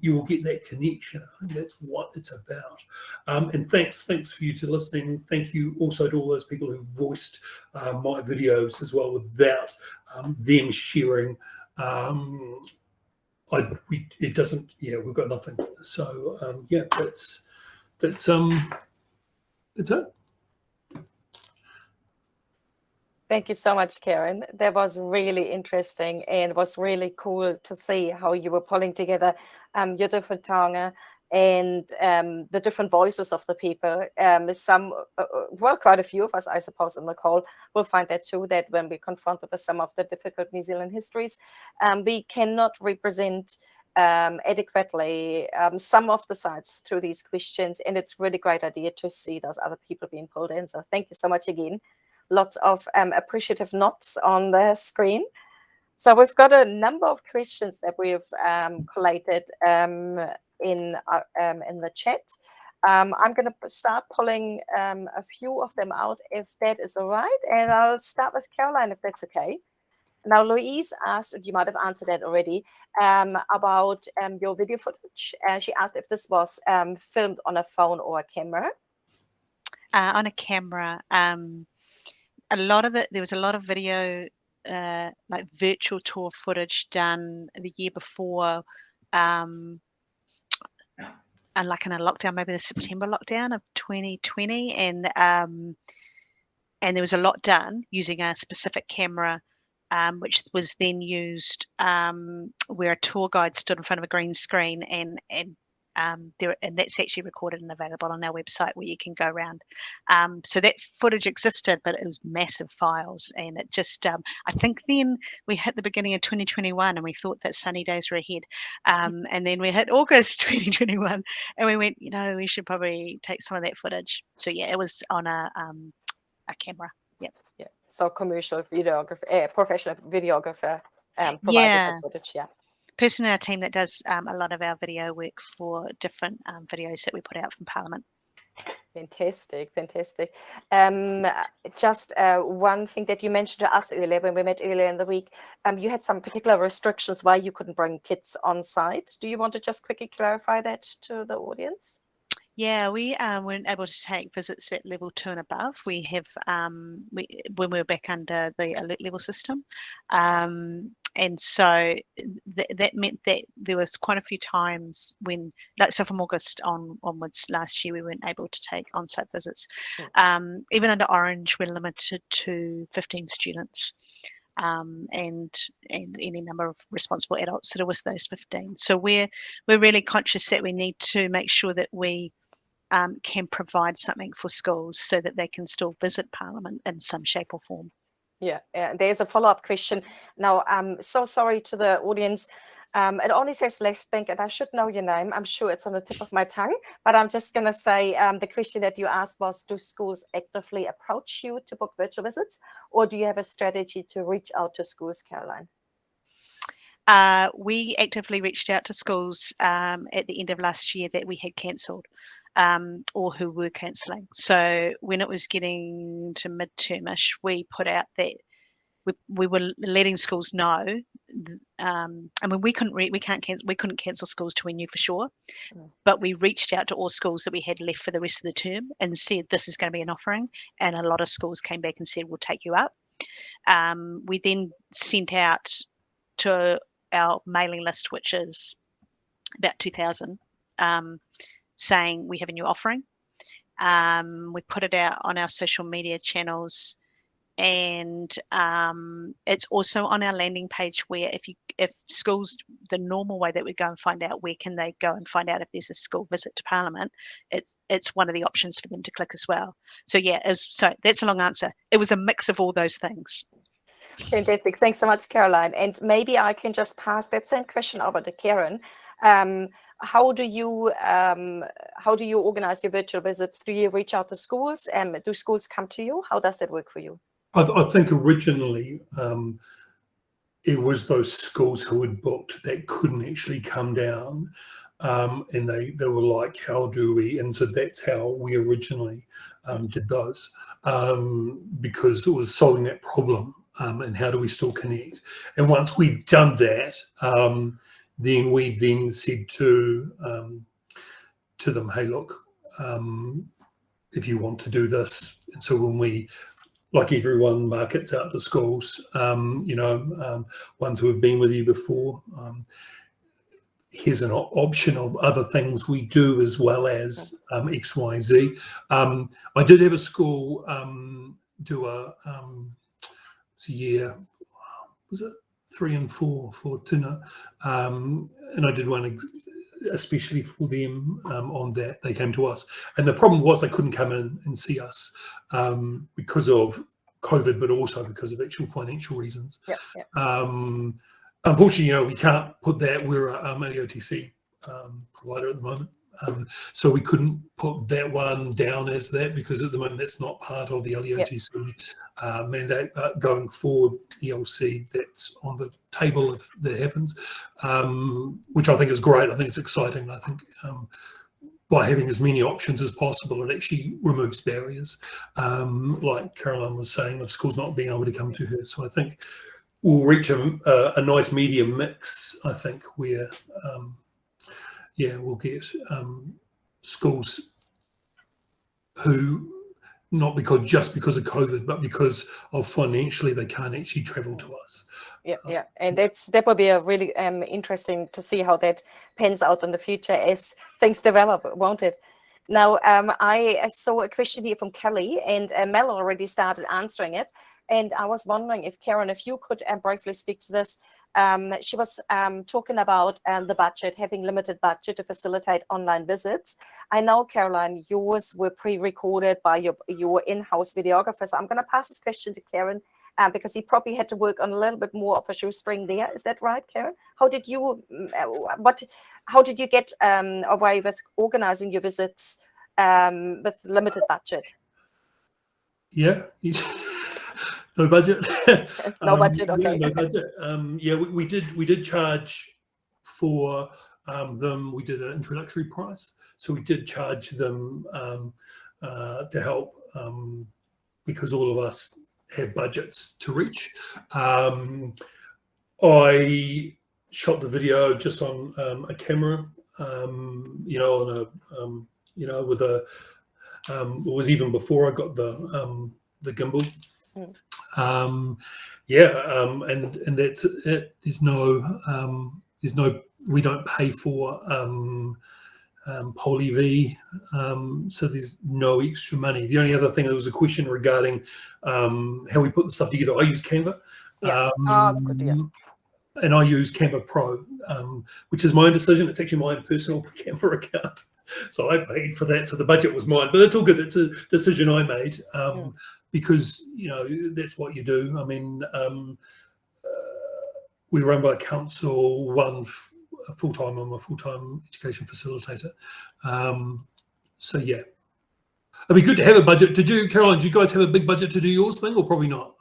you will get that connection. I think that's what it's about. And thanks for you to listening. Thank you also to all those people who voiced my videos as well without them sharing. It doesn't, yeah, we've got nothing. So yeah, that's it. Thank you so much, Kerrin. That was really interesting and it was really cool to see how you were pulling together your different taonga and the different voices of the people. Some, well, quite a few of us, I suppose, in the call will find that too, that when we're confronted with some of the difficult New Zealand histories, we cannot represent adequately some of the sides to these questions. And it's really great idea to see those other people being pulled in. So thank you so much again. Lots of appreciative nods on the screen. So we've got a number of questions that we've collated in the chat. I'm going to start pulling a few of them out, if that is all right. And I'll start with Caroline, if that's okay. Now, Louise asked, you might have answered that already, about your video footage. She asked if this was filmed on a phone or a camera. On a camera. A lot of it, there was a lot of video, like virtual tour footage done the year before, and like in a lockdown, maybe the September lockdown of 2020, and there was a lot done using a specific camera, which was then used where a tour guide stood in front of a green screen and that's actually recorded and available on our website where you can go around. So that footage existed, but it was massive files, and it just I think then we hit the beginning of 2021 and we thought that sunny days were ahead, and then we hit August 2021 and we went, you know, we should probably take some of that footage. So yeah, it was on a camera. Yeah, so commercial videographer, professional videographer provided Yeah. that footage. Yeah. Person in our team that does a lot of our video work for different videos that we put out from Parliament. Fantastic. Just one thing that you mentioned to us earlier when we met earlier in the week, you had some particular restrictions why you couldn't bring kids on site. Do you want to just quickly clarify that to the audience? Yeah, we weren't able to take visits at level 2 and above. We have when we were back under the alert level system, and so that meant that there was quite a few times when, like, so from August onwards last year, we weren't able to take on-site visits. Even under Orange, we're limited to 15 students. And any number of responsible adults that are with those 15. So we're really conscious that we need to make sure that we can provide something for schools so that they can still visit Parliament in some shape or form. Yeah, there's a follow-up question. Now, I'm so sorry to the audience. It only says Left Bank, and I should know your name. I'm sure it's on the tip of my tongue, but I'm just going to say the question that you asked was, do schools actively approach you to book virtual visits, or do you have a strategy to reach out to schools, Caroline? We actively reached out to schools at the end of last year that we had cancelled or who were cancelling. So when it was getting to midtermish, we put out that we were letting schools know. I mean, we couldn't cancel schools till we knew for sure. But we reached out to all schools that we had left for the rest of the term and said, this is going to be an offering. And a lot of schools came back and said, we'll take you up. We then sent out to our mailing list, which is about 2,000, saying we have a new offering. We put it out on our social media channels. And it's also on our landing page where if schools, the normal way that we go and find out where can they go and find out if there's a school visit to Parliament, it's one of the options for them to click as well. So yeah, so that's a long answer. It was a mix of all those things. Fantastic. Thanks so much, Caroline. And maybe I can just pass that same question over to Kerrin. How do you organize your virtual visits? Do you reach out to schools? Do schools come to you? How does that work for you? I think originally it was those schools who had booked that couldn't actually come down, and they were like, how do we? And so that's how we originally did those, because it was solving that problem, and how do we still connect? And once we'd done that, then we said to them, hey, look, if you want to do this. And so when we, like everyone, markets out to schools, ones who have been with you before, here's an option of other things we do as well as X, Y, Z. I did have a school do a year, was it 3 and 4 for tuna, and I did one especially for them on that. They came to us, and the problem was they couldn't come in and see us because of COVID, but also because of actual financial reasons. Unfortunately, we can't put that. We're a OTC provider at the moment, so we couldn't put that one down as that, because at the moment that's not part of the LEOTC mandate. Going forward, you'll see that's on the table if that happens, which I think is great. I think it's exciting. I think by having as many options as possible, it actually removes barriers, like Caroline was saying, of schools not being able to come to her. So I think we'll reach a nice medium mix, I think, where we'll get schools who, not just because of COVID, but because of financially they can't actually travel to us. And that will be a really interesting to see how that pans out in the future as things develop, won't it? Now, I saw a question here from Kelly, and Mel already started answering it. And I was wondering if, Kerrin, if you could briefly speak to this. She was talking about the budget, having limited budget to facilitate online visits. I know, Caroline, yours were pre-recorded by your in-house videographer. So I'm going to pass this question to Kerrin because he probably had to work on a little bit more of a shoestring there. Is that right, Kerrin? How did you get away with organizing your visits with limited budget? Yeah. No budget. No budget. Okay. No budget. We did charge for them. We did an introductory price, so we did charge them to help because all of us have budgets to reach. I shot the video just on a camera, with a. It was even before I got the gimbal. And that's it. There's no we don't pay for Poly V, so there's no extra money. The only other thing, there was a question regarding how we put the stuff together. I use Canva, and I use Canva Pro, which is my own decision. It's actually my own personal Canva account, so I paid for that. So the budget was mine, but it's all good. It's a decision I made. Because that's what you do. I mean, we run by council, one full-time. I'm a full-time education facilitator. So yeah, it'd be good to have a budget. Caroline, did you guys have a big budget to do yours thing, or probably not?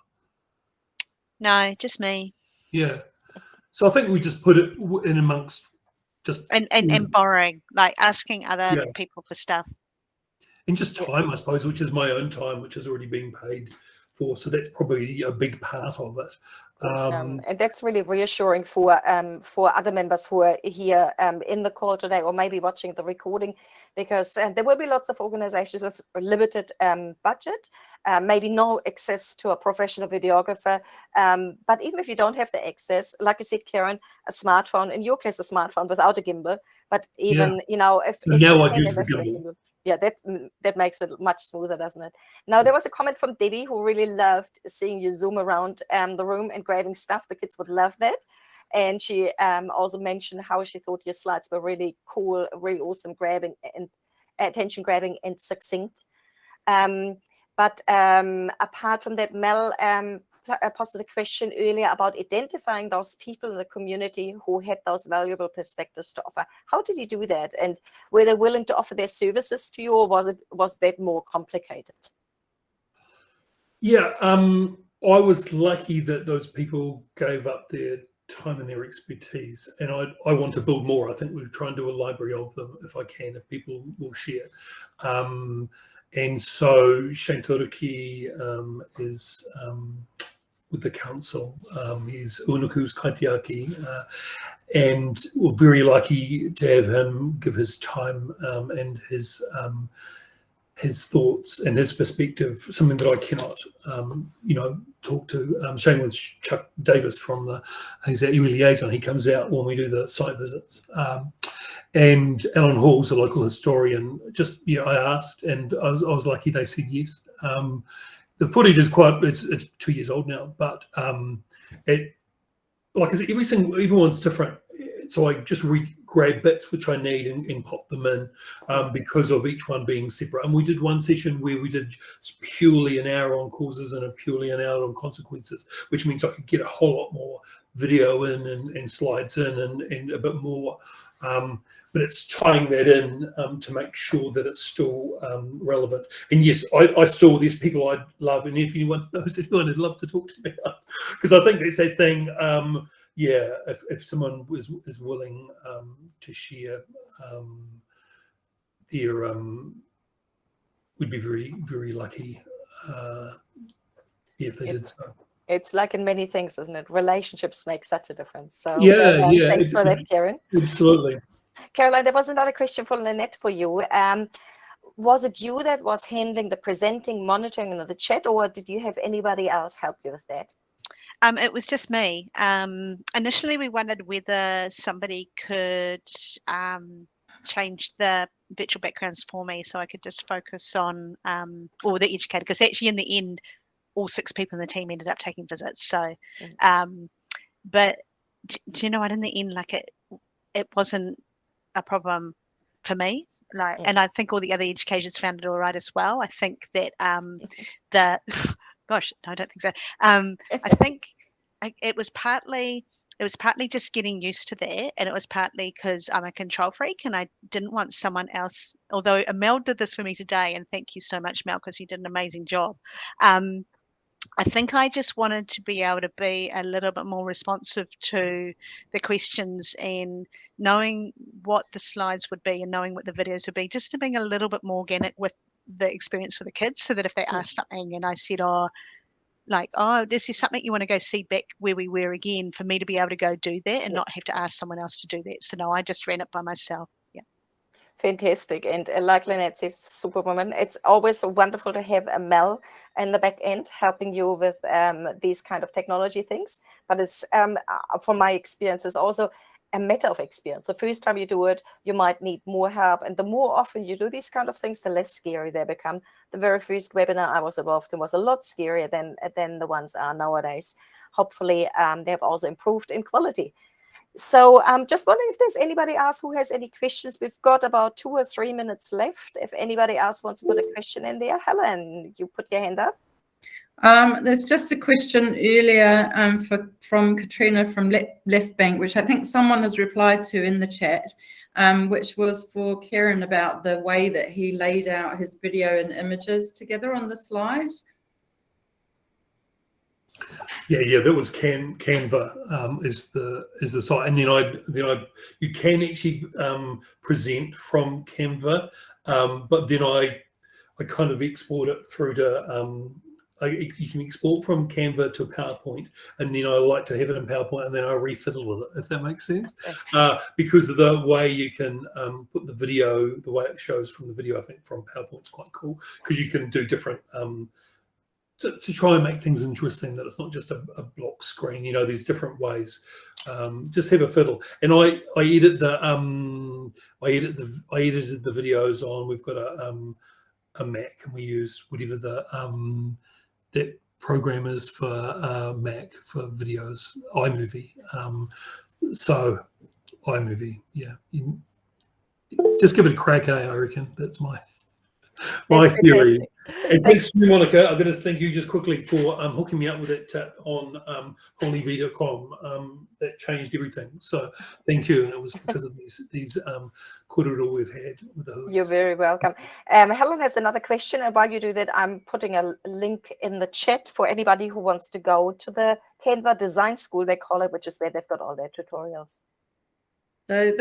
No, just me. Yeah. So I think we just put it in amongst just and borrowing, like asking other people for stuff. And just time, I suppose, which is my own time, which has already been paid for. So that's probably a big part of it. And that's really reassuring for other members who are here in the call today, or maybe watching the recording, because there will be lots of organizations with a limited budget, maybe no access to a professional videographer. But even if you don't have the access, like you said, Kerrin, a smartphone, in your case, a smartphone without a gimbal, but even, you know, if now I I use the gimbal. Yeah, that makes it much smoother, doesn't it? Now, there was a comment from Debbie who really loved seeing you zoom around the room and grabbing stuff. The kids would love that. And she also mentioned how she thought your slides were really cool, really awesome, grabbing and attention grabbing and succinct. But apart from that, Mel posted a question earlier about identifying those people in the community who had those valuable perspectives to offer. How did you do that? And were they willing to offer their services to you, or was that more complicated? Yeah, I was lucky that those people gave up their time and their expertise, and I want to build more. I think we'll try and do a library of them if I can, if people will share. And so Shane Turaki is with the council. He's Unuku's Kaitiaki, and we're very lucky to have him give his time and his thoughts and his perspective, something that I cannot, talk to. Same with Chuck Davis he's our iwi liaison. He comes out when we do the site visits. And Alan Hall's a local historian. I asked, and I was lucky they said yes. The footage is it's 2 years old now, but everyone's different. So I just grab bits which I need and pop them in because of each one being separate. And we did one session where we did purely an hour on causes and purely an hour on consequences, which means I could get a whole lot more video in and slides in and a bit more. But it's tying that in to make sure that it's still relevant. And yes, I still, there's people I love, and if anyone knows anyone, I'd love to talk to me about, because I think that's a thing. If someone is willing to share, we'd be very, very lucky if they did so. It's like in many things, isn't it? Relationships make such a difference. So thanks for that, Kerrin. Absolutely. Caroline, there was another question from Lynette for you. Was it you that was handling the presenting, monitoring, and the chat, or did you have anybody else help you with that? It was just me. Initially, we wondered whether somebody could change the virtual backgrounds for me so I could just focus on, or the educator, because actually in the end, all 6 people in the team ended up taking visits. So, but do you know what, in the end, like it wasn't a problem for me. And I think all the other educators found it all right as well. I think that gosh, no, I don't think so. I think it was partly just getting used to that, and it was partly because I'm a control freak and I didn't want someone else, although Mel did this for me today, and thank you so much, Mel, because you did an amazing job. I think I just wanted to be able to be a little bit more responsive to the questions and knowing what the slides would be and knowing what the videos would be, just to being a little bit more organic with the experience for the kids, so that if they asked something and I said, this is something you want to go see back where we were again, for me to be able to go do that and not have to ask someone else to do that. So no, I just ran it by myself. Yeah. Fantastic. And like Lynette says, Superwoman, it's always wonderful to have a Mel in the back end helping you with these kind of technology things. But it's, from my experience, it's also a matter of experience. The first time you do it, you might need more help. And the more often you do these kind of things, the less scary they become. The very first webinar I was involved in was a lot scarier than the ones are nowadays. Hopefully, they have also improved in quality. So I'm just wondering if there's anybody else who has any questions. We've got about 2 or 3 minutes left. If anybody else wants to put a question in there. Helen, you put your hand up. There's just a question earlier from Katrina from Left Bank, which I think someone has replied to in the chat, which was for Kerrin about the way that he laid out his video and images together on the slide. Yeah, that was Canva is the site, and then you can actually present from Canva, but then I kind of export it through to you can export from Canva to PowerPoint, and then I like to have it in PowerPoint, and then I refiddle with it, if that makes sense. Because of the way you can put the video, the way it shows from the video, I think from PowerPoint's quite cool, because you can do different to try and make things interesting, that it's not just a block screen. You know, there's different ways. Just have a fiddle, and I edit the I edited the videos on. We've got a Mac, and we use whatever the that program is for Mac for videos, iMovie. So iMovie, yeah. Just give it a crack, I reckon. That's my theory. And thanks to you, Monica. I'm going to thank you just quickly for hooking me up with that tip on holyv.com. That changed everything. So thank you. And it was because of these korero we've had with the hoods. You're very welcome. Helen has another question. And while you do that, I'm putting a link in the chat for anybody who wants to go to the Canva Design School, they call it, which is where they've got all their tutorials. So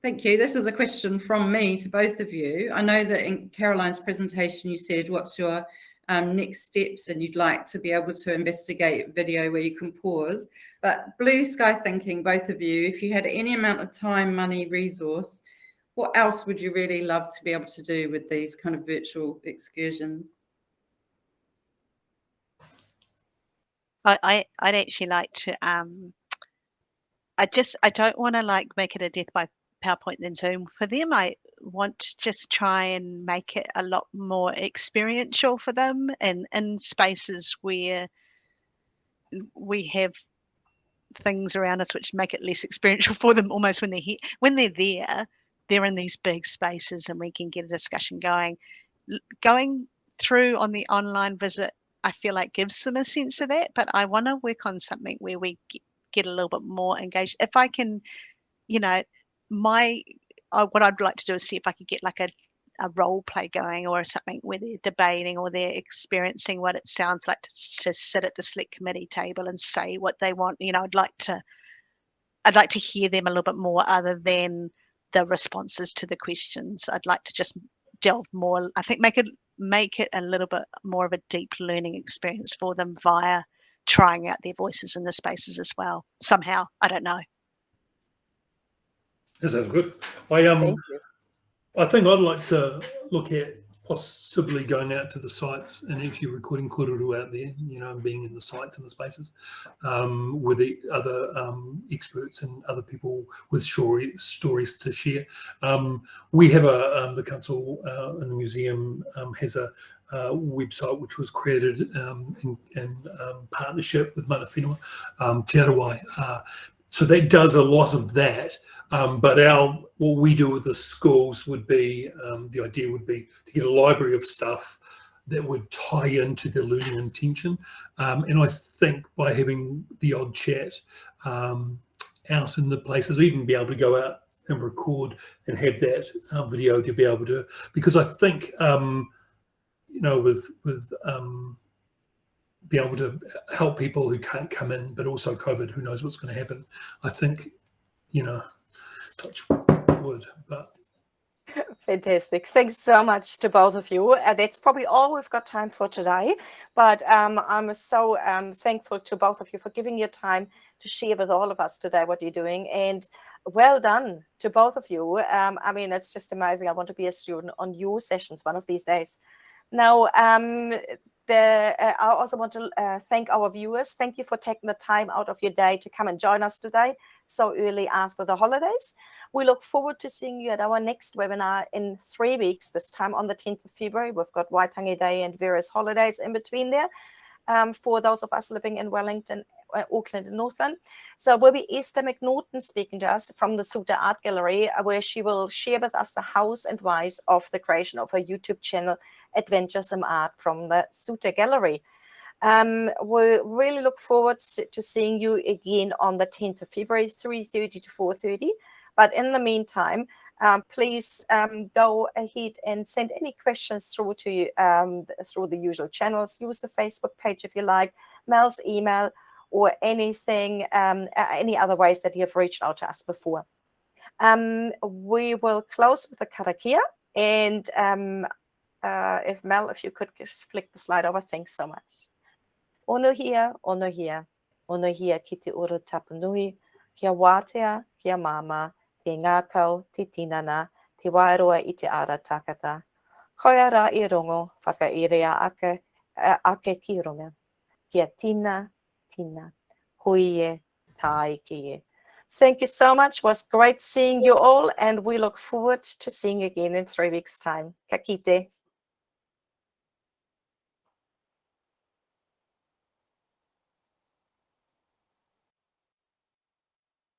thank you. This is a question from me to both of you. I know that in Caroline's presentation, you said, what's your next steps? And you'd like to be able to investigate video where you can pause. But blue sky thinking, both of you, if you had any amount of time, money, resource, what else would you really love to be able to do with these kind of virtual excursions? I'd actually like to I don't want to like make it a death by PowerPoint than Zoom for them. I want to just try and make it a lot more experiential for them, and in spaces where we have things around us which make it less experiential for them. Almost when they're here, when they're there, they're in these big spaces, and we can get a discussion going. Going through on the online visit, I feel like gives them a sense of that, but I want to work on something where we get a little bit more engaged. If I can, you know, what I'd like to do is see if I could get like a role play going, or something where they're debating or they're experiencing what it sounds like to sit at the select committee table and say what they want. You know, I'd like to hear them a little bit more other than the responses to the questions. I'd like to just delve more. I think make it a little bit more of a deep learning experience for them via trying out their voices in the spaces as well. Somehow, I don't know. That sounds good. I think I'd like to look at possibly going out to the sites and actually recording korero out there, you know, and being in the sites and the spaces with the other experts and other people with stories to share. We have the council and the museum has a website which was created in partnership with Mana Whenua, Te Awamutu. So that does a lot of that. But what we do with the schools would be, the idea would be to get a library of stuff that would tie into their learning intention. And I think by having the odd chat out in the places, or even be able to go out and record and have that video to be able to, because I think, you know, with be able to help people who can't come in, but also COVID, who knows what's going to happen. I think, you know, touch wood, but. Fantastic. Thanks so much to both of you. That's probably all we've got time for today. But I'm so thankful to both of you for giving your time to share with all of us today what you're doing. And well done to both of you. I mean, it's just amazing. I want to be a student on your sessions one of these days. Now, I also want to thank our viewers. Thank you for taking the time out of your day to come and join us today so early after the holidays. We look forward to seeing you at our next webinar in 3 weeks, this time on the 10th of February. We've got Waitangi Day and various holidays in between there for those of us living in Wellington, Auckland and Northland. So will be Esther McNaughton speaking to us from the Suta Art Gallery, where she will share with us the hows and whys of the creation of her YouTube channel, Adventuresome Art from the Suta Gallery. We really look forward to seeing you again on the 10th of February, 3:30 to 4:30. But in the meantime, please go ahead and send any questions through to you through the usual channels. Use the Facebook page if you like. Mel's email, or anything, any other ways that you have reached out to us before. We will close with the karakia, and if Mel, if you could just flick the slide over, thanks so much. Ono hia, ono hia, ono hia ki te uru tapunui, kia wātea, kia mama, te ngākau, te tinana, te wairoa i te ara takata. Koia rā I rongo, whakairea ake ki runga. Kia tina, tina, huie, tai ki e. Thank you so much. It was great seeing you all, and we look forward to seeing you again in 3 weeks' time. Ka kite.